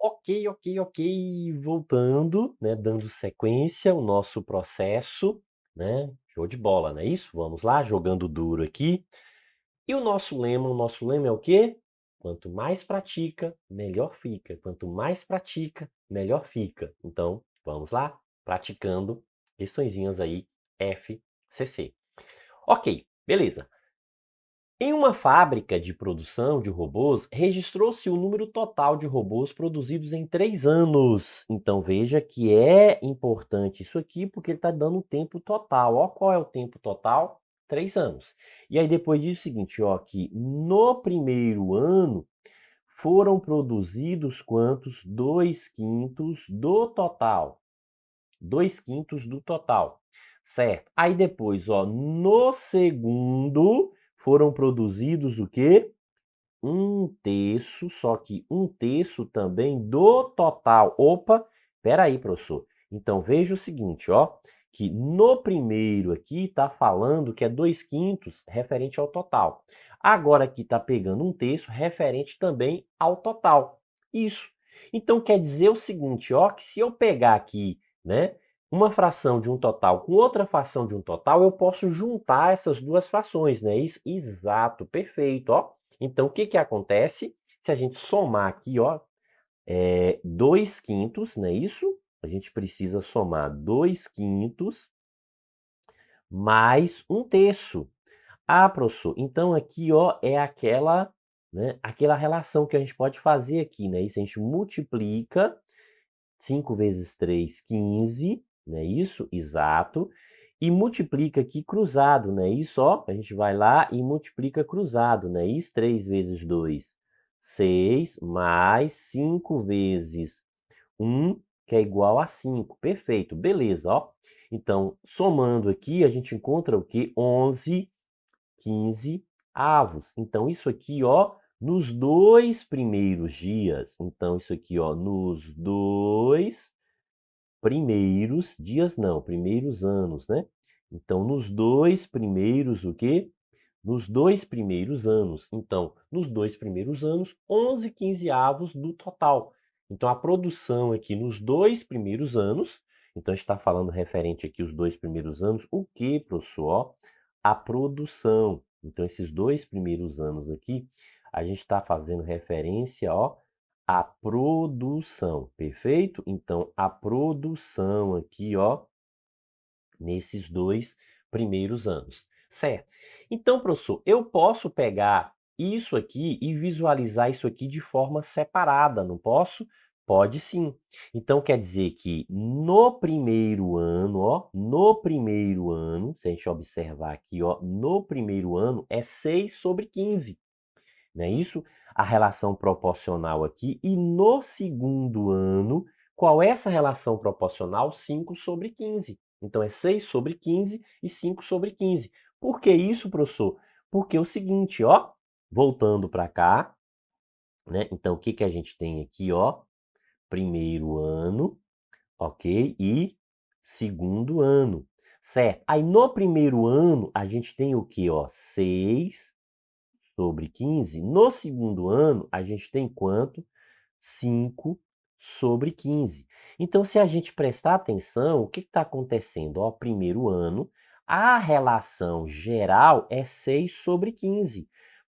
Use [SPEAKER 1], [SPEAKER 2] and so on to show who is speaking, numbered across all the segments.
[SPEAKER 1] Ok. Voltando, né, dando sequência ao nosso processo, né? Show de bola, não é isso? Vamos lá, jogando duro aqui. E o nosso lema é o quê? Quanto mais pratica, melhor fica. Quanto mais pratica, melhor fica. Então, vamos lá, praticando questõezinhas aí, FCC. Ok, beleza. Em uma fábrica de produção de robôs, registrou-se o número total de robôs produzidos em 3 anos. Então veja que é importante isso aqui, porque ele está dando o tempo total. Ó, qual é o tempo total? 3 anos. E aí depois diz o seguinte, ó, que no primeiro ano foram produzidos quantos? 2/5 do total. 2/5 do total, certo? Aí depois, ó, no segundo foram produzidos o quê? 1/3, só que 1/3 também do total. Opa, espera aí, professor. Então veja o seguinte, ó, que no primeiro aqui está falando que é 2/5 referente ao total. Agora aqui está pegando 1/3 referente também ao total. Isso. Então quer dizer o seguinte, ó, que se eu pegar aqui, né, uma fração de um total com outra fração de um total, eu posso juntar essas duas frações, né? Isso, exato, perfeito, ó. Então, o que que acontece? Se a gente somar aqui, ó, 2/5, não é isso? A gente precisa somar 2/5 mais 1/3. Ah, professor, então aqui, ó, é aquela, né, aquela relação que a gente pode fazer aqui, né? Isso a gente multiplica 5 vezes 3, 15, não é isso? Exato. E multiplica aqui cruzado, não é isso? Ó, a gente vai lá e multiplica cruzado, não é isso? 3 vezes 2, 6, mais 5 vezes 1, que é igual a 5. Perfeito, beleza, ó. Então, somando aqui, a gente encontra o quê? 11, 15 avos. Então, isso aqui, ó, nos 2 primeiros dias. Então, isso aqui, ó, nos 2 primeiros dias não, primeiros anos, né. Então, nos 2 primeiros o quê? Nos 2 primeiros anos. Então, nos 2 primeiros anos, 11/15 do total. Então, a produção aqui nos 2 primeiros anos, então a gente está falando referente aqui os 2 primeiros anos, o quê, professor? Ó, a produção. Então, esses 2 primeiros anos aqui, a gente está fazendo referência, ó, à produção, perfeito? Então, a produção aqui, ó, nesses 2 primeiros anos, certo? Então, professor, eu posso pegar isso aqui e visualizar isso aqui de forma separada, não posso? Pode sim. Então quer dizer que no primeiro ano, ó, no primeiro ano, se a gente observar aqui, ó, no primeiro ano é 6/15, não é isso? A relação proporcional aqui. E no segundo ano, qual é essa relação proporcional? 5/15. Então, é 6/15 e 5/15. Por que isso, professor? Porque é o seguinte, ó, voltando para cá, né? Então, o que que a gente tem aqui, ó? Primeiro ano, ok? E segundo ano, certo? Aí, no primeiro ano, a gente tem o quê, ó? 6/15. No segundo ano, a gente tem quanto? 5/15. Então, se a gente prestar atenção, o que está acontecendo? Ó, primeiro ano, a relação geral é 6/15.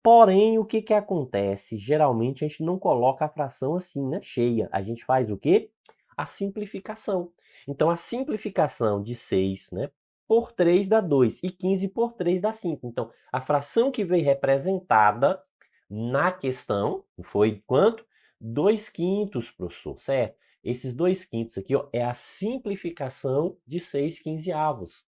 [SPEAKER 1] Porém, o que que acontece? Geralmente a gente não coloca a fração assim, né, cheia. A gente faz o quê? A simplificação. Então, a simplificação de 6, né, por 3 dá 2 e 15 por 3 dá 5. Então, a fração que veio representada na questão foi quanto? 2/5, professor, certo? Esses 2/5 aqui, ó, é a simplificação de 6/15.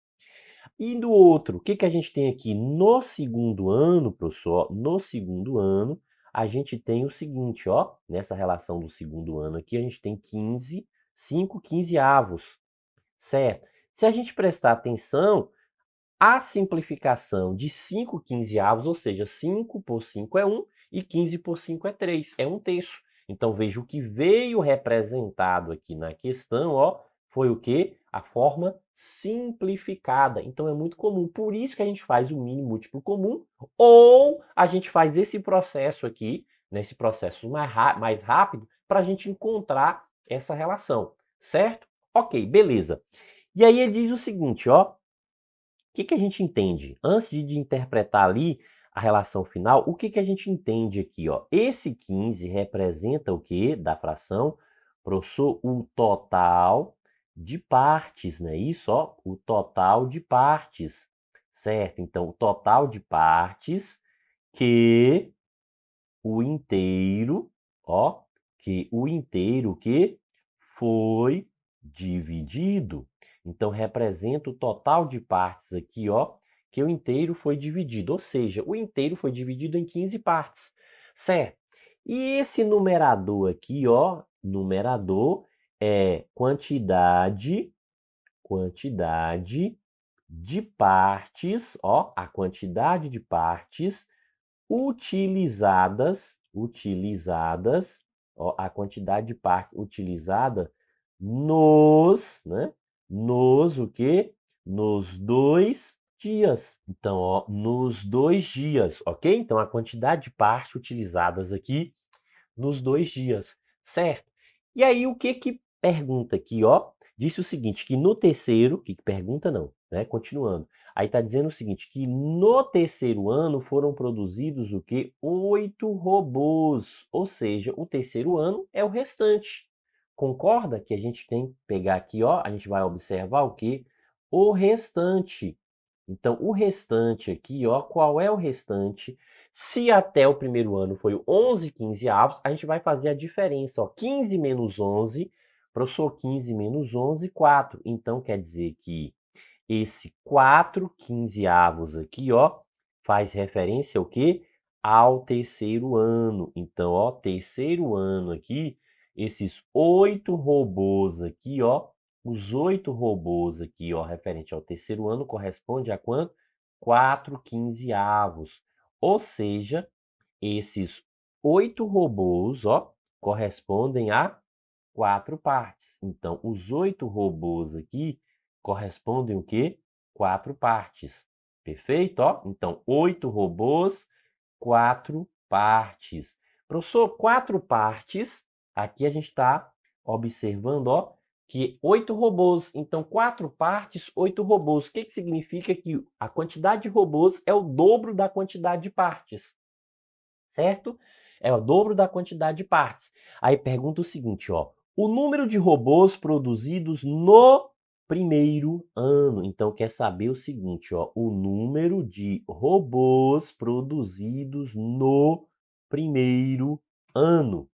[SPEAKER 1] E do outro, o que que a gente tem aqui? No segundo ano, professor, ó, no segundo ano, a gente tem o seguinte, ó, nessa relação do segundo ano aqui, a gente tem 15, 5/15, certo? Se a gente prestar atenção, a simplificação de 5/15, ou seja, 5 por 5 é 1 e 15 por 5 é 3, é 1/3. Então veja, o que veio representado aqui na questão, ó, foi o quê? A forma simplificada. Então é muito comum, por isso que a gente faz o mínimo múltiplo comum, ou a gente faz esse processo aqui, nesse processo mais rápido para a gente encontrar essa relação, certo? Ok, beleza. E aí ele diz o seguinte, ó, o que a gente entende? Antes de interpretar ali a relação final, o que a gente entende aqui, ó? Esse 15 representa o quê da fração? Professor, o total de partes, não é isso? Ó, o total de partes, certo? Então, o total de partes que o inteiro, ó, que o inteiro que foi dividido. Então, representa o total de partes aqui, ó, que o inteiro foi dividido. Ou seja, o inteiro foi dividido em 15 partes, certo? E esse numerador aqui, ó, numerador é quantidade de partes, ó, a quantidade de partes utilizadas, ó, a quantidade de partes utilizada né, nos o quê? Nos 2 dias. Então, ó, nos 2 dias, ok? Então, a quantidade de partes utilizadas aqui nos 2 dias, certo? E aí, o que pergunta aqui, ó? Disse o seguinte, que no terceiro, que pergunta não, né? Continuando. Aí está dizendo o seguinte, que no terceiro ano foram produzidos o quê? 8 robôs, ou seja, o terceiro ano é o restante. Concorda que a gente tem que pegar aqui, ó, a gente vai observar o quê? O restante. Então, o restante aqui, ó, qual é o restante? Se até o primeiro ano foi 11 quinzeavos, a gente vai fazer a diferença, ó, 15 menos 11, professor, 15 menos 11, 4. Então, quer dizer que esse 4 quinzeavos aqui, ó, faz referência ao quê? Ao terceiro ano. Então, ó, terceiro ano aqui, esses 8 robôs aqui, ó, os 8 robôs aqui, ó, referente ao terceiro ano, corresponde a quanto? 4 quinzeavos. Ou seja, esses 8 robôs, ó, correspondem a 4 partes. Então, os 8 robôs aqui correspondem o quê? 4 partes. Perfeito? Ó? Então, 8 robôs, 4 partes. Professor, 4 partes, aqui a gente está observando, ó, que 8 robôs. Então, 4 partes, 8 robôs. O que significa que a quantidade de robôs é o dobro da quantidade de partes, certo? É o dobro da quantidade de partes. Aí pergunta o seguinte, ó, o número de robôs produzidos no primeiro ano. Então, quer saber o seguinte, ó, o número de robôs produzidos no primeiro ano.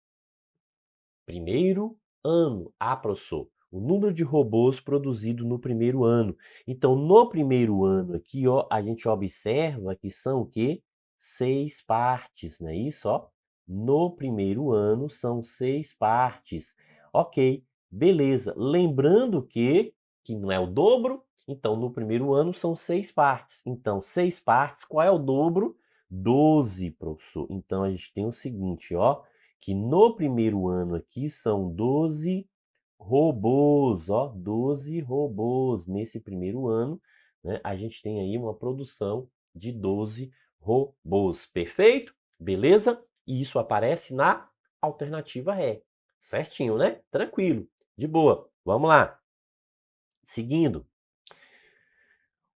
[SPEAKER 1] Primeiro ano. Ah, professor, o número de robôs produzido no primeiro ano. Então, no primeiro ano aqui, ó, a gente observa que são o quê? 6 partes, não é isso, ó? No primeiro ano são 6 partes. Ok, beleza. Lembrando que não é o dobro, então no primeiro ano são 6 partes. Então, 6 partes, qual é o dobro? 12, professor. Então, a gente tem o seguinte, ó, que no primeiro ano aqui são 12 robôs, ó, 12 robôs. Nesse primeiro ano, né, a gente tem aí uma produção de 12 robôs. Perfeito? Beleza? E isso aparece na alternativa E. Certinho, né? Tranquilo. De boa. Vamos lá. Seguindo.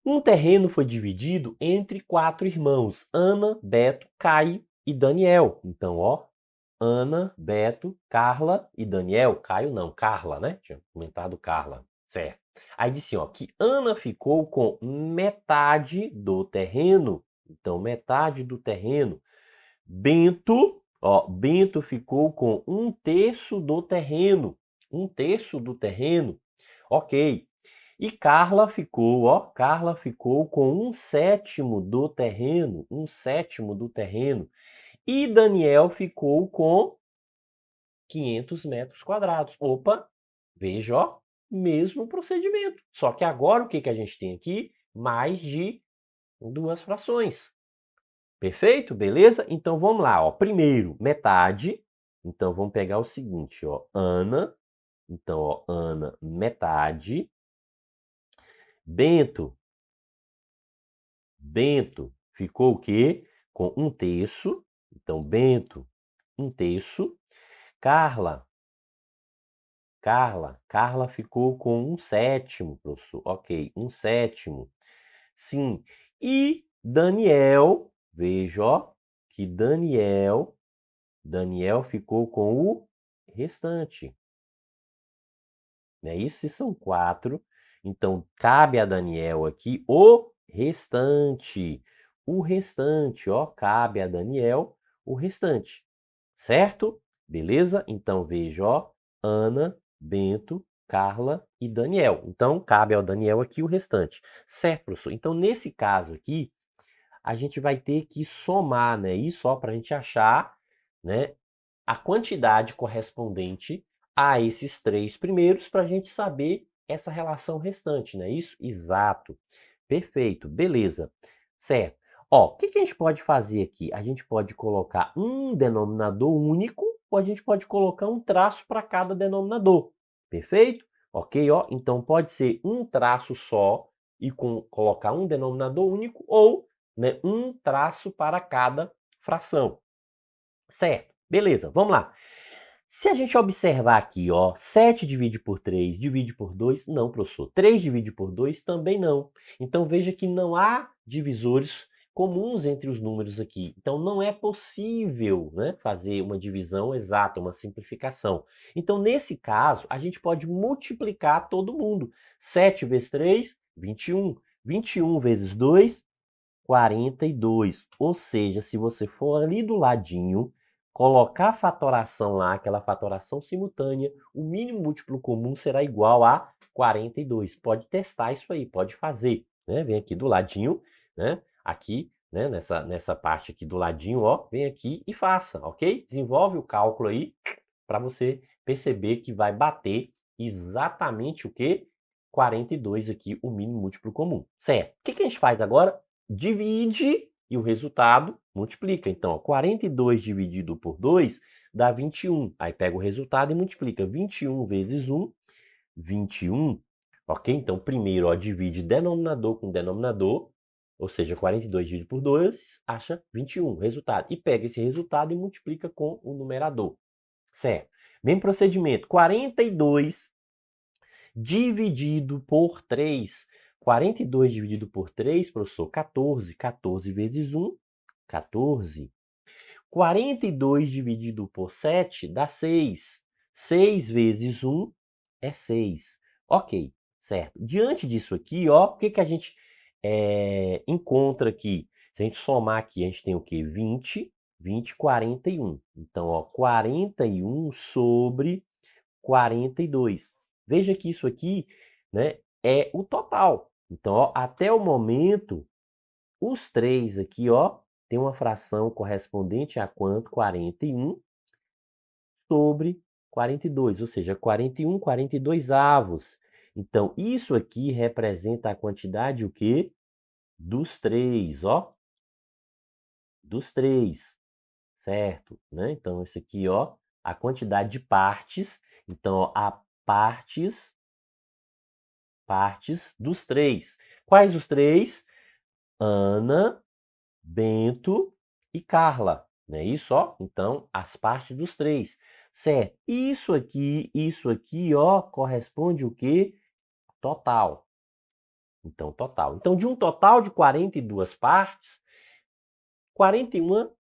[SPEAKER 1] Um terreno foi dividido entre 4 irmãos, Ana, Beto, Caio e Daniel. Então, ó, Ana, Beto, Carla e Daniel. Caio não, Carla, né? Tinha comentado Carla, certo. Aí disse, ó, que Ana ficou com metade do terreno. Então, metade do terreno. Bento, ó, Bento ficou com um terço do terreno. Um terço do terreno. Ok. E Carla ficou, ó, Carla ficou com um sétimo do terreno. Um sétimo do terreno. E Daniel ficou com 500 metros quadrados. Opa, veja, ó, mesmo procedimento. Só que agora o que a gente tem aqui? Mais de 2 frações. Perfeito? Beleza? Então vamos lá, ó. Primeiro, metade. Então vamos pegar o seguinte, ó, Ana. Então, ó, Ana, metade. Bento ficou o quê? Com um terço. Então, Bento 1/3. Carla ficou com 1/7, professor. Ok, 1/7. Sim. E Daniel, veja, ó, que Daniel ficou com o restante. Né? Isso se são 4. Então, cabe a Daniel aqui o restante. O restante, ó, cabe a Daniel o restante. Certo? Beleza? Então, veja, ó, Ana, Bento, Carla e Daniel. Então, cabe ao Daniel aqui o restante. Certo, professor? Então, nesse caso aqui, a gente vai ter que somar, né? Isso, ó, para a gente achar, né, a quantidade correspondente a esses 3 primeiros para a gente saber essa relação restante, não é isso? Exato. Perfeito, beleza. Certo. Ó, o que que a gente pode fazer aqui? A gente pode colocar um denominador único ou a gente pode colocar um traço para cada denominador. Perfeito? Ok, ó. Então pode ser um traço só e colocar um denominador único ou, né, um traço para cada fração. Certo, beleza, vamos lá. Se a gente observar aqui, ó, 7 divide por 3, divide por 2, não, professor. 3 divide por 2, também não. Então, veja que não há divisores comuns entre os números aqui. Então, não é possível, né, fazer uma divisão exata, uma simplificação. Então, nesse caso, a gente pode multiplicar todo mundo. 7 vezes 3, 21. 21 vezes 2, 42. Ou seja, se você for ali do ladinho, colocar a fatoração lá, aquela fatoração simultânea, o mínimo múltiplo comum será igual a 42. Pode testar isso aí, pode fazer, né? Vem aqui do ladinho, né? Aqui, né? Nessa parte aqui do ladinho, ó, vem aqui e faça, ok? Desenvolve o cálculo aí para você perceber que vai bater exatamente o quê? 42 aqui, o mínimo múltiplo comum. Certo. O que que a gente faz agora? Divide e o resultado multiplica. Então, ó, 42 dividido por 2 dá 21. Aí pega o resultado e multiplica. 21 vezes 1, 21. Ok? Então, primeiro, ó, divide denominador com denominador. Ou seja, 42 dividido por 2, acha 21, resultado. E pega esse resultado e multiplica com o numerador. Certo. Mesmo procedimento. 42 dividido por 3. 42 dividido por 3, professor, 14. 14 vezes 1, 14. 42 dividido por 7 dá 6. 6 vezes 1 é 6. Ok, certo. Diante disso aqui, ó, o que que a gente encontra aqui? Se a gente somar aqui, a gente tem o quê? 20, 20, 41. Então, ó, 41 sobre 42. Veja que isso aqui, né, é o total. Então, ó, até o momento, os 3 aqui, ó, tem uma fração correspondente a quanto? 41 sobre 42, ou seja, 41 42avos. Então, isso aqui representa a quantidade o quê? Dos 3, ó. Dos 3, certo? Né? Então, isso aqui, ó, a quantidade de partes. Então, ó, a partes dos 3. Quais os 3? Ana, Bento e Carla, não é isso, ó? Então, as partes dos 3, certo? Isso aqui, ó, corresponde o quê? Total. Então, total. Então, de um total de 42 partes, 41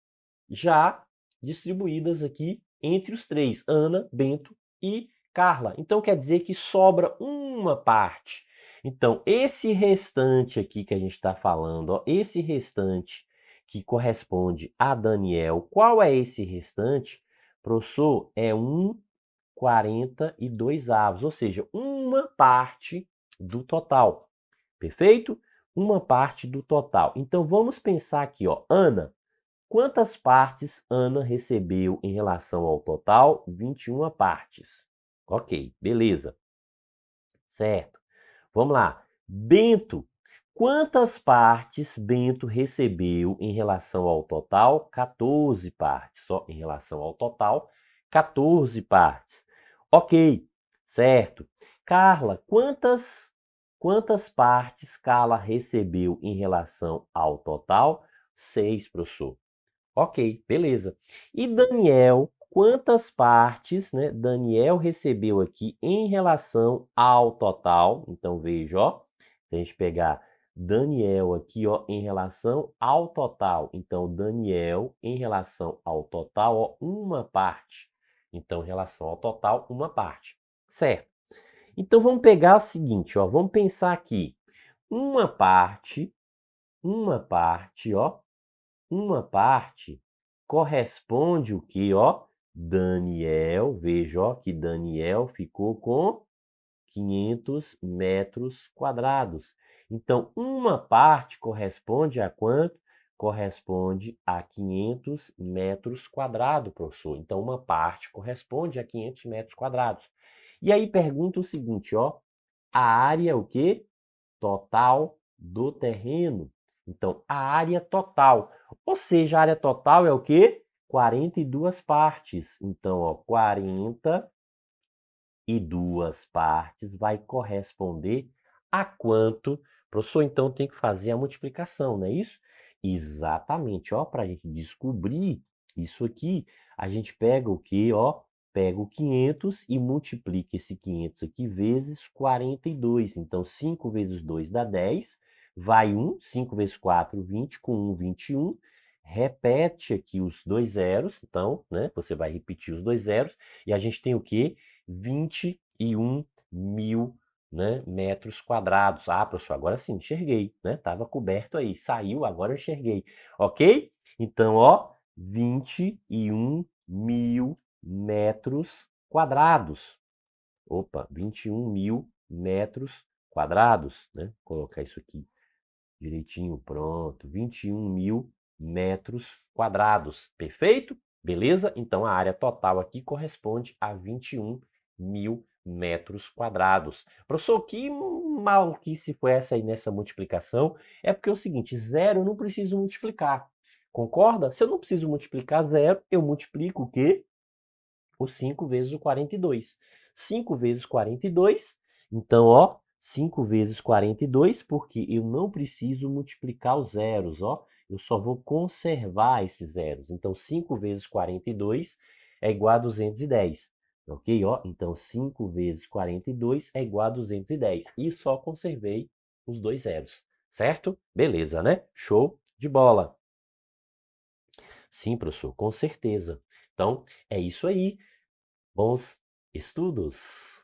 [SPEAKER 1] já distribuídas aqui entre os 3, Ana, Bento e Carla. Então, quer dizer que sobra uma parte. Então, esse restante aqui que a gente está falando, ó, esse restante que corresponde a Daniel, qual é esse restante? Professor, é 1/42, ou seja, uma parte do total. Perfeito? Uma parte do total. Então, vamos pensar aqui, ó, Ana. Quantas partes Ana recebeu em relação ao total? 21 partes. Ok, beleza. Certo. Vamos lá. Bento. Quantas partes Bento recebeu em relação ao total? 14 partes. Só em relação ao total, 14 partes. Ok, certo. Carla, quantas partes Carla recebeu em relação ao total? 6, professor. Ok, beleza. E Daniel, quantas partes, né, Daniel recebeu aqui em relação ao total? Então, veja, ó, se a gente pegar Daniel aqui, ó, em relação ao total. Então, Daniel em relação ao total, ó, uma parte. Então, em relação ao total, uma parte. Certo. Então, vamos pegar o seguinte, ó, vamos pensar aqui. Uma parte, ó, uma parte corresponde o quê, ó? Daniel, veja, ó, que Daniel ficou com 500 metros quadrados. Então, uma parte corresponde a quanto? Corresponde a 500 metros quadrados, professor. Então, uma parte corresponde a 500 metros quadrados. E aí pergunta o seguinte, ó, a área o quê? Total do terreno. Então, a área total. Ou seja, a área total é o quê? 42 partes. Então, ó, 42 partes vai corresponder a quanto? Professor, então tem que fazer a multiplicação, não é isso? Exatamente, ó, para a gente descobrir isso aqui, a gente pega o quê, ó? Pega o 500 e multiplica esse 500 aqui vezes 42. Então, 5 vezes 2 dá 10, vai 1, 5 vezes 4, 20, com 1, 21. Repete aqui os dois zeros, então, né, você vai repetir os dois zeros, e a gente tem o quê? 21.000, né, metros quadrados. Ah, professor, agora sim, enxerguei, né? Tava coberto aí, saiu, agora eu enxerguei. Ok? Então, ó, 21.000 metros quadrados. Opa, 21.000 metros quadrados, né? Vou colocar isso aqui direitinho, pronto. 21.000 metros quadrados. Perfeito? Beleza? Então, a área total aqui corresponde a 21.000 metros quadrados. Professor, que maluquice foi essa aí nessa multiplicação? É porque é o seguinte, zero eu não preciso multiplicar. Concorda? Se eu não preciso multiplicar zero, eu multiplico o quê? O 5 vezes o 42. 5 vezes 42, então, ó, 5 vezes 42, porque eu não preciso multiplicar os zeros, ó, eu só vou conservar esses zeros. Então, 5 vezes 42 é igual a 210, ok? Ó, então, 5 vezes 42 é igual a 210. E só conservei os dois zeros, certo? Beleza, né? Show de bola. Sim, professor, com certeza. Então, é isso aí. Bons estudos!